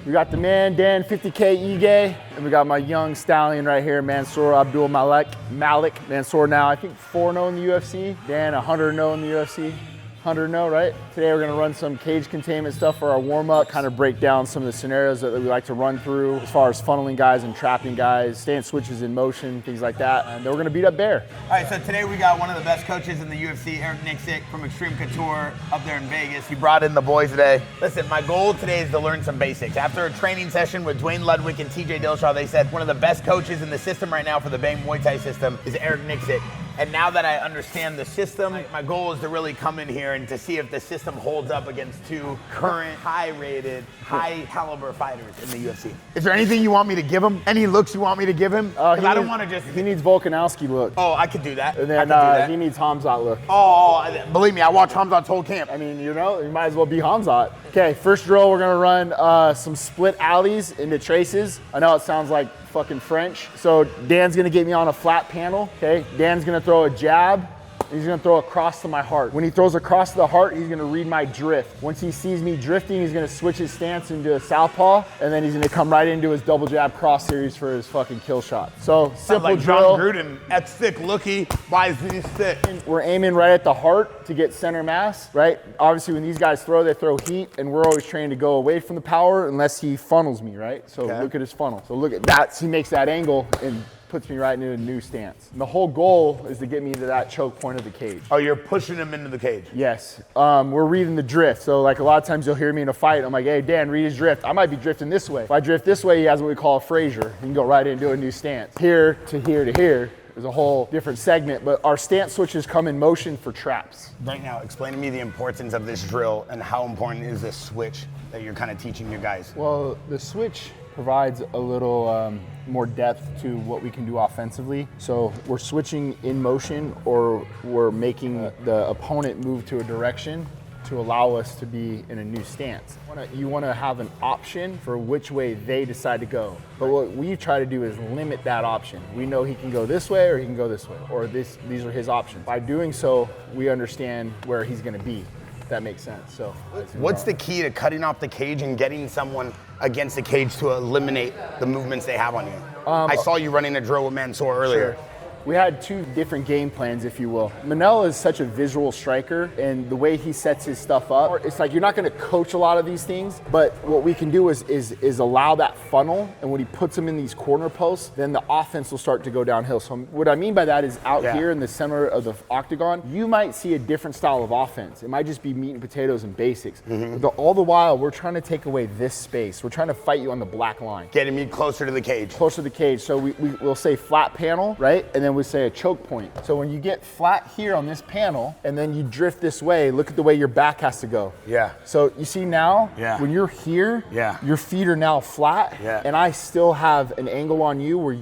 We got the man, Dan 50K Ige, and we got my young stallion right here, Mansoor Abdul Malik. Mansoor now, I think 4-0 in the UFC. Dan 100-0 in the UFC. 100-0, right? Today we're gonna run some cage containment stuff for our warm-up, kind of break down some of the scenarios that we like to run through as far as funneling guys and trapping guys, stance switches in motion, things like that. And then we're gonna beat up Bear. All right, so today we got one of the best coaches in the UFC, Nicksick from Extreme Couture up there in Vegas. He brought in the boys today. Listen, my goal today is to learn some basics. After a training session with Dwayne Ludwig and TJ Dillashaw, they said one of the best coaches in the system right now for the Bay Muay Thai system is Nicksick. And now that I understand the system, my goal is to really come in here and to see if the system holds up against two current, high-rated, high-caliber fighters in the UFC. Is there anything you want me to give him? Any looks you want me to give him? Because I don't want to just... He needs Volkanovski look. Oh, I could do that. And then he needs Hamzat look. Oh, believe me, I watched Hamzat's whole camp. I mean, you know, you might as well be Hamzat. Okay, first drill, we're gonna run some split alleys into traces. I know it sounds like fucking French. So Dan's gonna get me on a flat panel, okay? Dan's gonna throw a jab, and he's gonna throw across to my heart. When he throws across to the heart, he's gonna read my drift. Once he sees me drifting, he's gonna switch his stance into a southpaw, and then he's gonna come right into his double jab cross series for his fucking kill shot. So simple like drill. John Gruden, that's thick looky, why is he thick? We're aiming right at the heart to get center mass, right? Obviously when these guys throw, they throw heat, and we're always trained to go away from the power unless he funnels me, right? So look at his funnel. So look at that, he makes that angle and puts me right into a new stance. And the whole goal is to get me to that choke point of the cage. Oh, you're pushing him into the cage? Yes, we're reading the drift. So like a lot of times you'll hear me in a fight, I'm like, hey Dan, read his drift. I might be drifting this way. If I drift this way, he has what we call a Frazier. He can go right into a new stance. Here to here to here is a whole different segment, but our stance switches come in motion for traps. Right now, explain to me the importance of this drill and how important is this switch that you're kind of teaching your guys? Well, the switch provides a little more depth to what we can do offensively. So we're switching in motion, or we're making the opponent move to a direction to allow us to be in a new stance. You want to have an option for which way they decide to go. But what we try to do is limit that option. We know he can go this way or he can go this way, or these are his options. By doing so, we understand where he's going to be. If that makes sense. So what's the key to cutting off the cage and getting someone against the cage to eliminate the movements they have on you? I saw you running a drill with Mansoor earlier. Sure. We had two different game plans, if you will. Manel is such a visual striker, and the way he sets his stuff up, it's like you're not gonna coach a lot of these things, but what we can do is allow that funnel, and when he puts them in these corner posts, then the offense will start to go downhill. So what I mean by that is out here in the center of the octagon, you might see a different style of offense. It might just be meat and potatoes and basics. All the while, we're trying to take away this space. We're trying to fight you on the black line. Getting me closer to the cage. Closer to the cage. So we'll say flat panel, right? And then we say a choke point. So when you get flat here on this panel and then you drift this way, look at the way your back has to go. Yeah. So you see now, when you're here, your feet are now flat, and I still have an angle on you where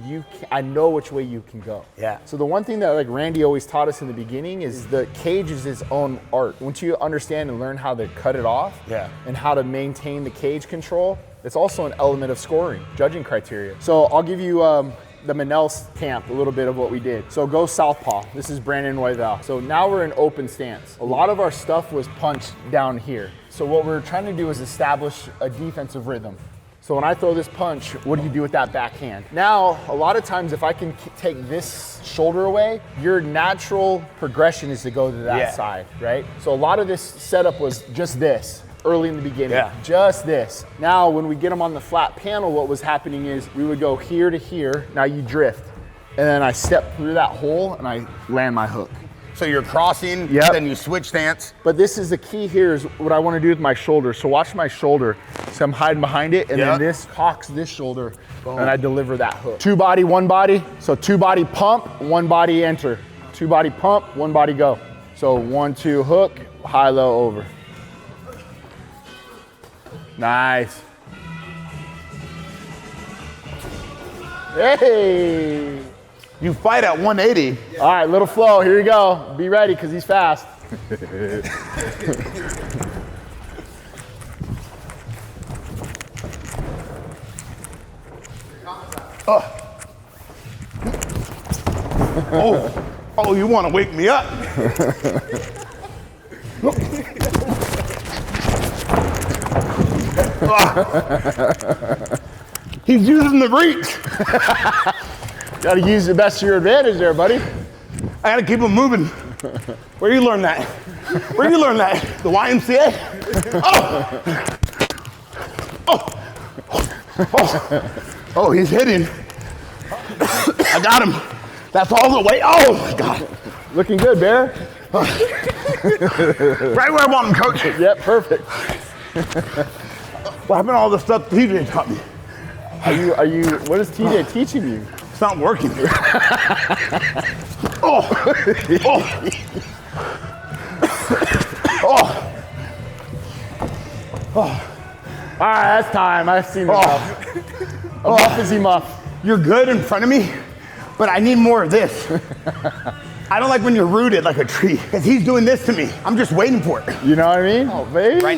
I know which way you can go. Yeah. So the one thing that like Randy always taught us in the beginning is the cage is its own art. Once you understand and learn how to cut it off, and how to maintain the cage control, it's also an element of scoring, judging criteria. So I'll give you the Manel's camp, a little bit of what we did. So go southpaw. This is Brandon Royval. So now we're in open stance. A lot of our stuff was punched down here. So what we're trying to do is establish a defensive rhythm. So when I throw this punch, what do you do with that backhand? Now, a lot of times if I can take this shoulder away, your natural progression is to go to that side, right? So a lot of this setup was just this. Early in the beginning, just this. Now, when we get them on the flat panel, what was happening is we would go here to here. Now you drift, and then I step through that hole and I land my hook. So you're crossing, then you switch stance. But this is the key here is what I want to do with my shoulder. So watch my shoulder. So I'm hiding behind it, and then this hawks this shoulder, and I deliver that hook. Two body, one body. So two body pump, one body enter. Two body pump, one body go. So 1, 2 hook, high, low, over. Nice. Hey. You fight at 180. All right, little flow. Here you go. Be ready, because he's fast. Oh, you want to wake me up? He's using the reach. Got to use the best to your advantage there, buddy. I got to keep him moving. Where you learn that? Where you learn that? The YMCA? Oh, he's hitting. I got him. That's all the way. Oh my God. Looking good, Bear. Right where I want him, coach. Yep, perfect. What happened to all the stuff TJ taught me? What is TJ teaching you? It's not working. All right, that's time. I've seen enough. A muff is he muff. You're good in front of me, but I need more of this. I don't like when you're rooted like a tree, because he's doing this to me. I'm just waiting for it. You know what I mean? Oh, baby. Right